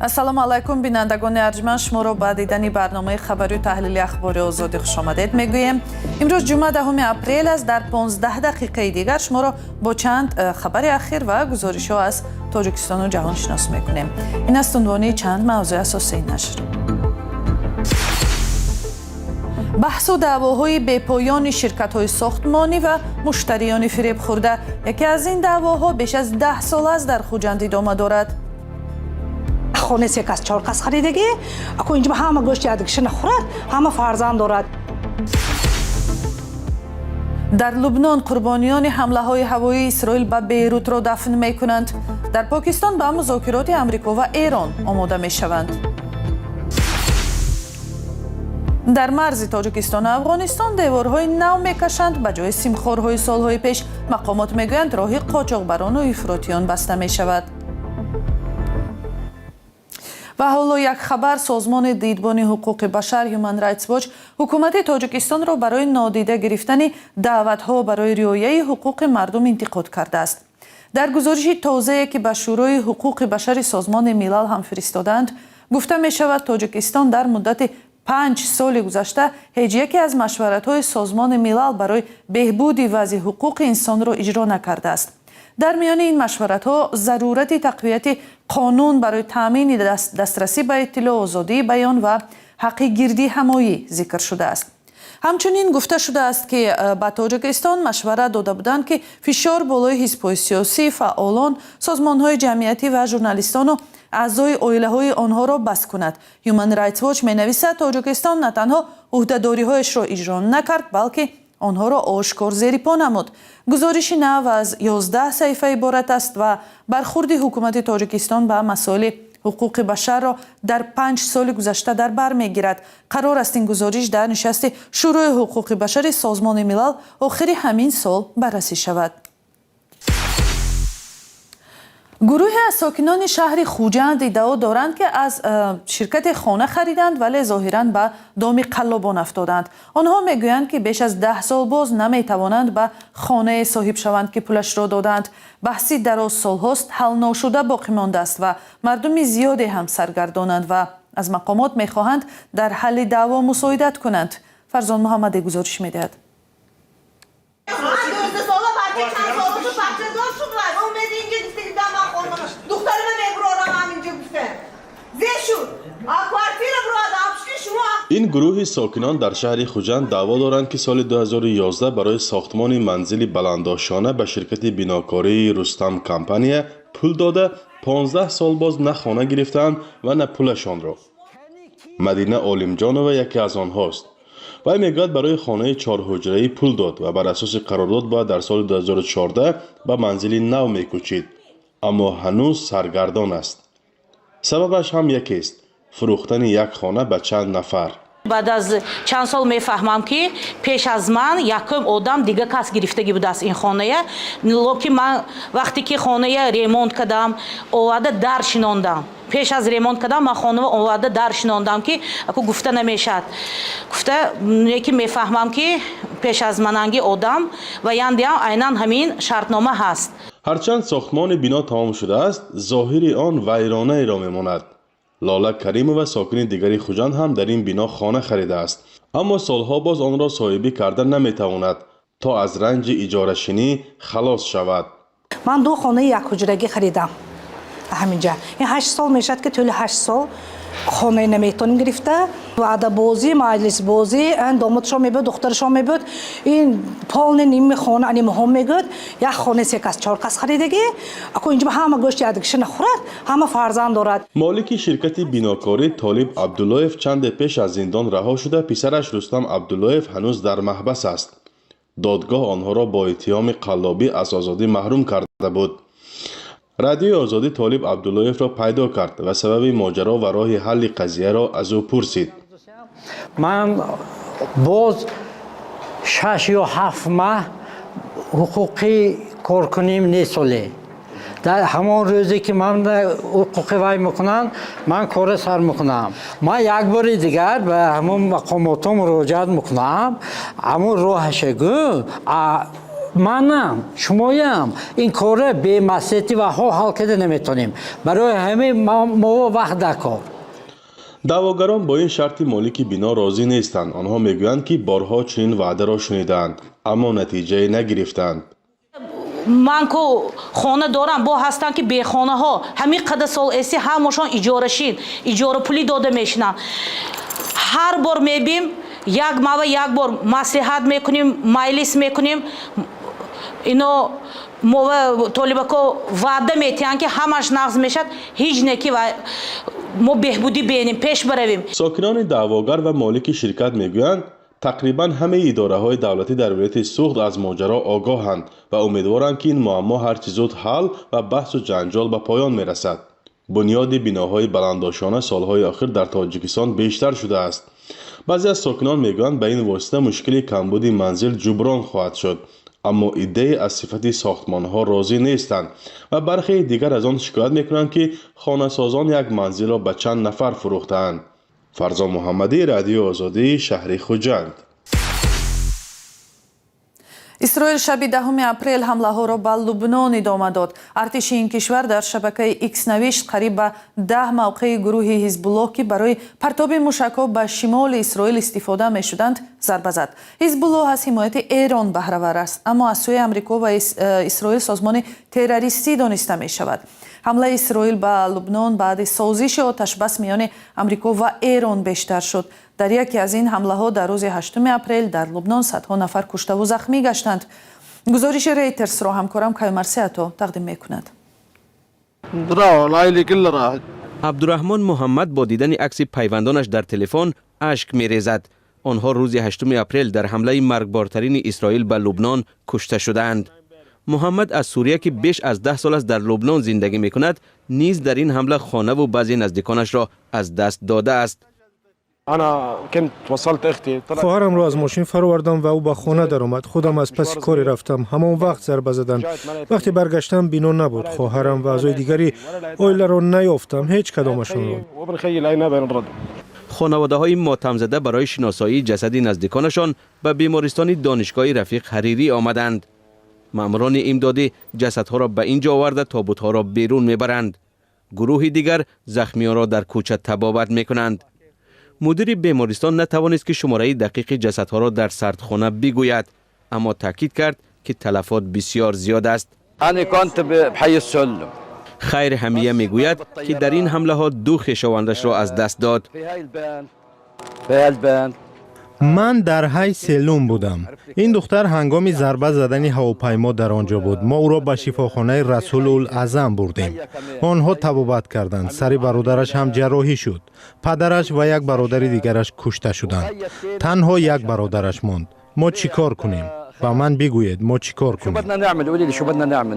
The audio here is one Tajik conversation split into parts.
ассалому алайкум бинандагони арҷманд, шуморо ба дидани барномаи хабарию таҳлили ахбори озодӣ хушомадед мегӯем. Имрӯз ҷумъа 10 апрел аст. Дар 15 дақиқаи дигар шуморо бо чанд хабари ахир ва гузоришҳо аз Тоҷикистону ҷаҳон шинос мекунем. ин аст унвони чанд мавзӯи асосии нашр. баҳсу даъвоҳои бепоёни ширкатҳои сохтмонӣ ва муштариёни фиребхӯрда. яке аз ин даъвоҳо беш аз 10 сол аст дар Хуҷанд идома дорад. خانه سه کس چهار کس خریدگی اکو اینجا همه گوشت یادکش نخورد همه فرزند دارد. дар Лубнон қурбониёни ҳамлаҳои ҳавоии Исроил ба Бейрутро дафн мекунанд. дар Покистон ба музокироти Амрико ва Эрон омода мешаванд. дар марзи Тоҷикистону Афғонистон деворҳои нав мекашанд. ба ҷои симхорҳои солҳои пеш мақомот мегӯянд роҳи қочоқбарону ифротиён баста мешавад. ва ҳоло як хабар. созмони дидбони ҳуқуқи башар Human Rights Watch ҳукумати Тоҷикистонро барои нодида гирифтани даъватҳо барои риояи ҳуқуқи мардум интиқод кардааст. дар гузориши тозае ки ба шӯрои ҳуқуқи башари созмони милал ҳам фиристоданд, гуфта мешавад Тоҷикистон дар муддати 5 соли гузашта ҳеҷ яке аз машваратҳои созмони милал барои беҳбуди вазъи ҳуқуқи инсонро иҷро накардааст. дар миёни ин машваратҳо зарурати тақвияти қонун барои таъмини дастрасӣ ба иттилоъ, озодии баён ва ҳаққи гирдӣ ҳамоӣ зикр шудааст. ҳамчунин гуфта шудааст ки ба Тоҷикистон машварат дода буданд ки фишор болои ҳизбҳои сиёсӣ, фаъолон, созмонҳои ҷамъиятӣ ва журналистону аъзои оилаҳои онҳоро баст кунад. Human Rights Watch менависад Тоҷикистон на танҳо уҳдадориҳояшро иҷро накард, балки онҳоро ошкор зери по намуд. гузориши нав аз 11 саҳифа иборат аст ва бархурди ҳукумати Тоҷикистон ба масоили ҳуқуқи башарро дар 5 соли гузашта дар бар мегирад. қарор аст ин гузориш дар нишасти шӯрои ҳуқуқи башари созмони милал охири ҳамин сол баррасӣ шавад. гурӯҳе аз сокинони шаҳри Хуҷанд иддао доранд ки аз ширкате хона хариданд, вале зоҳиран ба доми қаллобон афтоданд. онҳо мегӯянд ки беш аз 10 сол боз наметавонанд ба хонае соҳиб шаванд ки пулашро доданд. баҳси дароз солҳост ҳал ношуда боқӣ мондааст ва мардуми зиёде ҳам саргардонанд ва аз мақомот мехоҳанд дар ҳалли даъво мусоидат кунанд. фарзон муҳаммаде гузориш медиҳад. ин гурӯҳи сокинон дар шаҳри Хуҷанд даъво доранд ки соли 2011 барои сохтмони манзили баландошона ба ширкати бинокории Рустам компания пул дода 15 сол боз на хона гирифтанд ва на пулашонро. Мадина Олимҷонова яке аз онҳост. вай мегӯяд барои хонаи 4ҳуҷраӣ пул дод ва бар асоси қарордод бояд дар соли 2014 ба манзили нав мекӯчид, аммо ҳанӯз саргардон аст. сабабаш ҳам якест: фурӯхтани як хона ба чанд нафар. баъд аз чанд сол мефаҳмам ки пеш аз ман якум одам дига кас гирифтагӣ будааст ин хонае. локи ман вақте ки хонае ремонт кардам, оварда дар шинондам. пеш аз ремонт кардам ман хонава оварда дар шинондам ки аку гуфта намешад. гуфта яки мефаҳмам ки пеш аз мананги одам ва яндиам айнан ҳамин шартнома ҳаст. ҳарчанд сохтмони бино тамом шудааст, зоҳири он вайронаеро мемонад. Лола Каримова сокини дигари Хуҷанд ҳам дар ин бино хона харидааст, аммо солҳо боз онро соҳибӣ карда наметавонад то аз ранҷи иҷорашинӣ халос шавад. من 2 خانه یک حجرگی خریدم همینجا. این 8 سال میشد که طول 8 سال خانه نمیتونیم گرفته. وعده بازی، مجلس بازی، دامادشو میبود، دخترشو میبود. این پالن نیم خانه انی مهم میگود. یک خانه 3 کس 4 کس خریدگی. اكو اینجا همه گوشت یادکش نخورد، همه فرزند دارد. مالکی شرکتی بیناکاری طالب عبداللهیف چند پیش از زندان رها شده. پسرش رستم عبداللهیف هنوز در محبس است. دادگاه آنها را با اتهام قلابی از آزادی محروم کرده بود. رادیوی آزادی طالب عبداللهیف را پیدا کرد و سبب ماجرا و راه حل قضیه را از او پرسید. من باز 6 یا 7 ماه حقوقی کار کنیم نیساله. در همان روزی که من حقوقی وای میکنم من کار سر میکنم. من یک بار دیگر به همون مقامات مراجعت میکنم. همون راهش گو منم شمایم این کاره به مسئله و حل کرده نمیتونیم برای همه ما وقت دکار. دعواگران با این شرط مالک بنا راضی نیستند. آنها میگویند که بارها چنین وعده را شنیدند اما نتیجه نگرفتند. من کو خانه دارم با هستن که به خانه ها همین قدر سال اسی همشون اجاره شید، اجاره پولی داده میشنن. هر بار میبیم یک بار مصلحت میکنیم، مجلس میکنیم، اینو طالبا وعده میتین که همش نقض میشد، هیچ نکی و ما بهبودی بینیم پیش برویم. ساکنان دعواگر و مالک شرکت میگویند تقریبا همه اداره های دولتی در ولایت سوخت از ماجرا آگاهند و امیدوارند که این معما هر چه زود حل و بحث و جنجال به پایان میرسد. بنیاد بناهای بلندآشانه سالهای اخیر در تاجیکستان بیشتر شده است. بعضی از ساکنان میگویند به این واسطه مشکل کمبود منزل جبران خواهد شد، اما ایده از صفت ساختمان ها راضی نیستند و برخی دیگر از آن شکایت میکنند که خانه سازان یک منزل را به چند نفر فروختند. فرزا محمدی، رادیو آزادی، شهر خوجند. اسرائیل شب 10 اپریل حمله‌ها را به لبنان ادامه داد. ارتش این کشور در شبکه ایکس نوشت قریب به 10 موقع گروه حزب الله که برای پرتاب موشک‌ها به شمال اسرائیل استفاده می‌شدند ضربه زد. حزب الله از حمایت ایران بهره‌ور است، اما از سوی آمریکا و اسرائیل سازمان تروریستی دانسته می‌شود. حمله اسرائیل به لبنان بعد سازش آتش بس میان آمریکا و ایران بیشتر شد. در یکی از این حمله ها در روز 8 اپریل در لبنان صدها نفر کشته و زخمی گشتند. گزارش ریترز را همکارم کایمر سیاتو تقدیم میکند. عبدالرحمن محمد با دیدن عکس پیوندانش در تلفن اشک میریزد. آنها روز 8 اپریل در حمله مرگبارترین اسرائیل به لبنان کشته شدند. محمد از سوریه که بیش از 10 سال است در لبنان زندگی میکند نیز در این حمله خانه و بعضی نزدیکانش را از دست داده است. خواهرم را از ماشین فروردم و او به خانه در آمد. خودم از پس کاری رفتم. همان وقت ضربه زدند. وقتی برگشتم بنا نبود. خواهرم و اعضای دیگری آیله را نیافتم. هیچ کدامشان را. خانواده های ماتم زده برای شناسایی جسد نزدیکانشان به بیمارستان دانشگاه رفیق حریری آمدند. ماموران امدادی جسدها را به اینجا آورده تابوتها را بیرون میبرند. گروه دیگر زخمیان را در کوچه طبابت میکنند. مدیر بیمارستان نتوانست که شماره دقیق جسدها را در سردخانه بگوید، اما تاکید کرد که تلفات بسیار زیاد است. خیر همیه میگوید که در این حمله ها 2 خویشاوندش را از دست داد. من در حی سلوم بودم. این دختر هنگام ضربه زدن هواپیما در آنجا بود. ما او را به شفاخانه رسول الاعظم بردیم. آنها طبابت کردند. سر برادرش هم جراحی شد. پدرش و یک برادر دیگرش کشته شدند. تنها یک برادرش ماند. ما چیکار کنیم؟ با من بگویید ما چیکار کنیم؟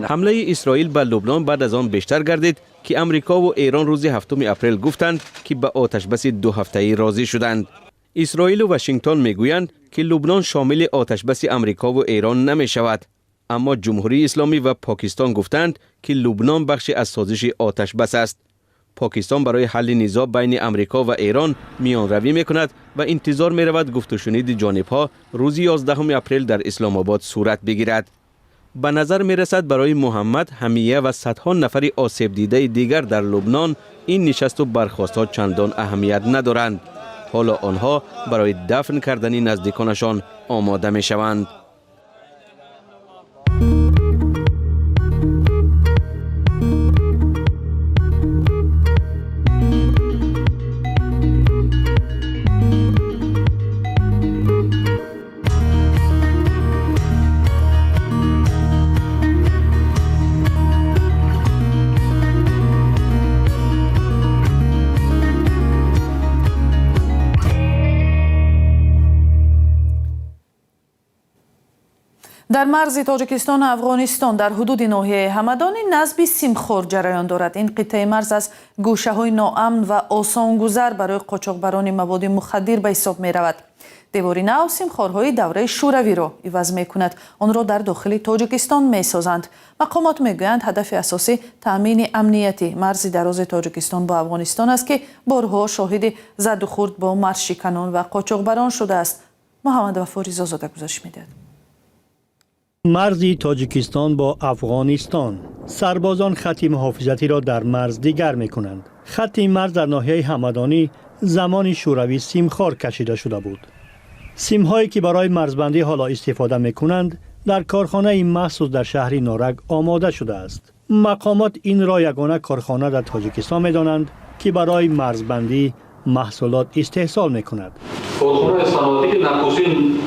حمله اسرائیل به لبنان بعد از آن بیشتر گردید که امریکا و ایران روز 7 اپریل گفتند که به آتش بس 2 هفته‌ای راضی شدند. اسرائیل و واشنگتن میگویند که لبنان شامل آتش بس امریکا و ایران نمی شود، اما جمهوری اسلامی و پاکستان گفتند که لبنان بخشی از سازش آتش بس است. پاکستان برای حل نزاع بین امریکا و ایران میان روی می کند و انتظار می رود گفت و شنید جانب ها روز 11 اپریل در اسلام آباد صورت بگیرد. به نظر می رسد برای محمد حمیه و صدها نفر آسیب دیده دیگر در لبنان این نشست و برخاست ها چندان اهمیت ندارند. حالا آنها برای دفن کردن نزدیکانشان آماده می شوند. در مرز تاجیکستان و افغانستان در حدود ناحیه همدان نصب سیمخور جریان دارد. این قطعه مرز از گوشه‌های ناامن و آسانگذر برای قاچاقبران مواد مخدر به حساب می رود. دیواری نو سیمخورهای دوره شوروی را عوض می کند. آن را در داخل تاجیکستان می سازند. مقامات می گویند هدف اساسی تأمین امنیتی مرز دراز تاجیکستان با افغانستان است که بارها شاهد زد و خورد با مرزشکنان و قاچاقبران شده است. محمد وفا رضا زاده گزارش می دهد. مرز تاجیکستان با افغانستان. سربازان خط محافظتی را در مرز دیگر می کنند. خط این مرز در ناحیه همدانی زمان شوروی سیمخوار کشیده شده بود. سیم‌هایی که برای مرزبندی حالا استفاده می کنند در کارخانه مخصوص در شهر نارک آماده شده است. مقامات این را یگانه کارخانه در تاجیکستان می دانند که برای مرزبندی محصولات استحصال می کند. کارخانه صنعتی که نخستین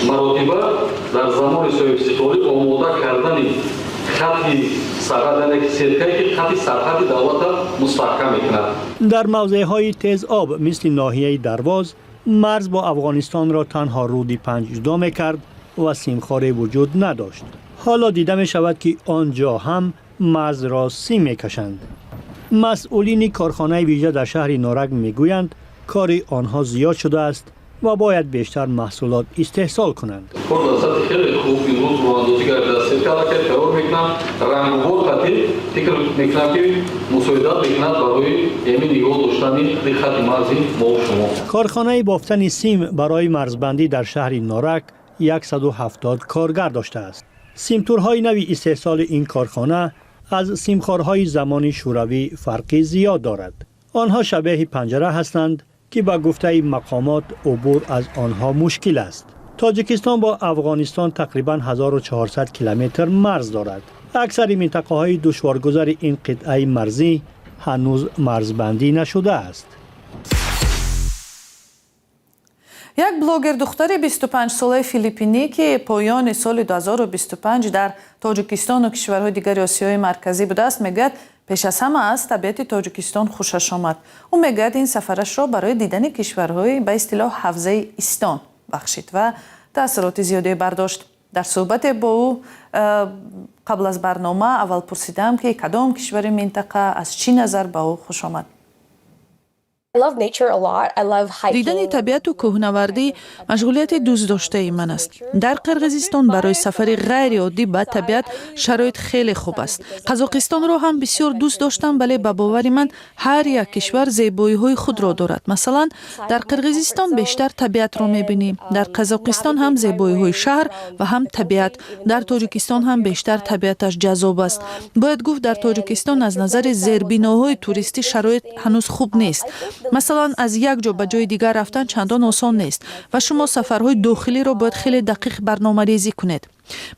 مراتبه در زمان صاحب استقلالی آماده کردن خطی سرحد یک سرکه که خطی سرحد دولت مستحکم میکند. در موضع‌های تیز آب مثل ناحیه درواز مرز با افغانستان را تنها رودی 5 جدا میکرد و سیمخواری وجود نداشت. حالا دیده می شود که آنجا هم مرز را سیم میکشند. مسئولین کارخانه ویژه در شهر نارک میگویند کار آنها زیاد شده است و باید بیشتر محصولات استحصال کنند. خود خیلی خوب این روز مهندسی کرده است. که کار میکنم رنگ‌ها خطی فکر میکنم که مساعدت میکند برای همین نگاه داشتن خط مرزی با شما. کارخانه بافتن سیم برای مرزبندی در شهر نارک 170 کارگر داشته است. سیمتورهای نوی استحصال این کارخانه از سیمخوارهای زمان شوروی فرقی زیاد دارد. آنها شبیه پنجره هستند که با گفته مقامات عبور از آنها مشکل است. تاجیکستان با افغانستان تقریباً 1400 کیلومتر مرز دارد. اکثر منطقه‌های دشوارگذر این قطعه مرزی هنوز مرزبندی نشده است. یک بلوگر دختر 25 ساله فیلیپینی که پایان سال 2025 در تاجیکستان و کشورهای دیگر آسیای مرکزی بوده است میگوید پیش از همه از طبیعت تاجیکستان خوشش آمد. او میگوید این سفرش را برای دیدن کشورهای به اصطلاح حوزه استان بخشید و تاثیرات زیادی برداشت. در صحبت با او قبل از برنامه اول پرسیدم که کدام کشور منطقه از چی نظر به او خوش آمد. دیدن طبیعت و کوهنوردی مشغولیت دوست داشته ای من است. در قرقیزستان برای سفر غیر عادی به طبیعت شرایط خیلی خوب است. قزاقستان را هم بسیار دوست داشتم، ولی به باور من هر یک کشور زیبایی های خود را دارد. مثلا در قرقیزستان بیشتر طبیعت را میبینیم، در قزاقستان هم زیبایی های شهر و هم طبیعت. در تاجیکستان هم بیشتر طبیعتش جذاب است. باید گفت در تاجیکستان از نظر زیربناهای توریستی شرایط هنوز خوب نیست. مثلا از یک جا به جای دیگر رفتن چندان آسان نیست و شما سفرهای داخلی را باید خیلی دقیق برنامه‌ریزی کنید.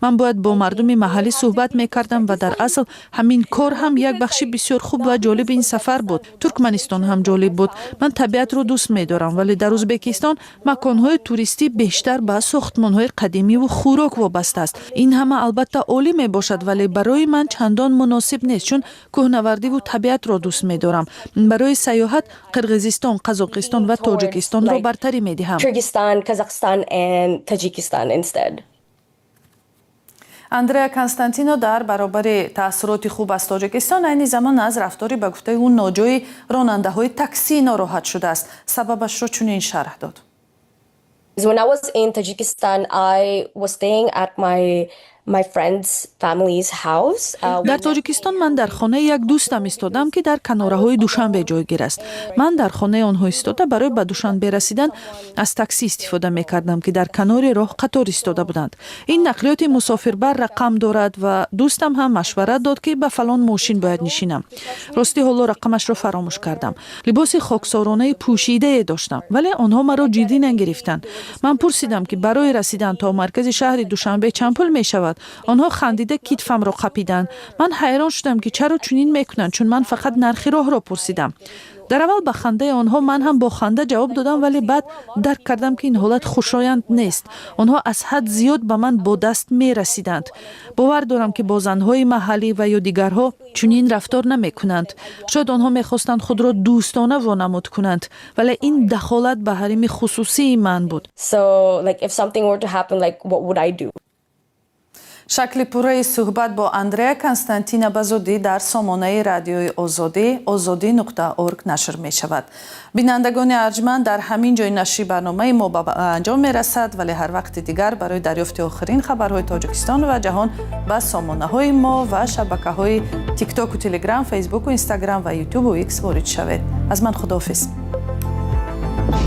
من باید با مردم محلی صحبت می‌کردم و در اصل همین کار هم یک بخشی بسیار خوب و جالب این سفر بود. ترکمنستان هم جالب بود. من طبیعت رو دوست می‌دارم، ولی در ازبکستان مکان‌های توریستی بیشتر به ساختمان‌های قدیمی و خوراک وابسته است. این همه البته عالی میباشد، ولی برای من چندان مناسب نیست، چون کوهنوردی و طبیعت را دوست می‌دارم. برای سیاحت قرقیزستان، قزاقستان و تاجیکستان را برتری می‌دهم. Kyrgyzstan, Kazakhstan and Tajikistan instead. اندریا کنستانتینو در برابر تاثیرات خوب از تاجیکستان عین زمان از رفتاری به گفته او ناجای راننده‌های تاکسی ناراحت شده است. سببش را چنین شرح داد. When I was in Tajikistan, I was staying at my friend's family's house. در تاجیکستان من در خانه یک دوستم ایستادم که در کناره‌های دوشنبه جایگیر است. من در خانه آنها ایستاده برای به دوشنبه رسیدن از تاکسی استفاده می‌کردم که در کنار راه قطار ایستاده بودند. این نقلیات مسافربر رقم دارد و دوستم هم مشورت داد که به فلان ماشین باید نشینم. راستی حالا رقمش را فراموش کردم. لباس خاکسارانه پوشیده داشتم، ولی آنها مرا جدی نگرفتند. من پرسیدم که برای رسیدن تا مرکز شهر دوشنبه چند پول می‌شود. آنها خندیده کتفم را قپیدند. من حیران شدم که چرا چنین میکنند، چون من فقط نرخ راه را پرسیدم. در اول به خنده آنها من هم با خنده جواب دادم، ولی بعد درک کردم که این حالت خوشایند نیست. آنها از حد زیاد به من با دست می رسیدند. باور دارم که با زنهای محلی و یا دیگرها چنین رفتار نمی کنند. شاید آنها می خواستند خود را دوستانه وانمود کنند، ولی این دخالت به حریم خصوصی من بود. So like if something were to happen, like what would I do? شکل پوره صحبت با اندریا کنستانتینا بزودی در سامانه رادیوی آزادی azadi.org نشر می شود. بینندگان ارجمند، در همین جای نشری برنامه ما به انجام می رسد، ولی هر وقت دیگر برای دریافت آخرین خبرهای تاجیکستان و جهان به سامانه های ما و شبکه های تیک تاک و تلگرام، فیسبوک و اینستاگرام و یوتیوب و ایکس وارد شوید. از من خداحافظ.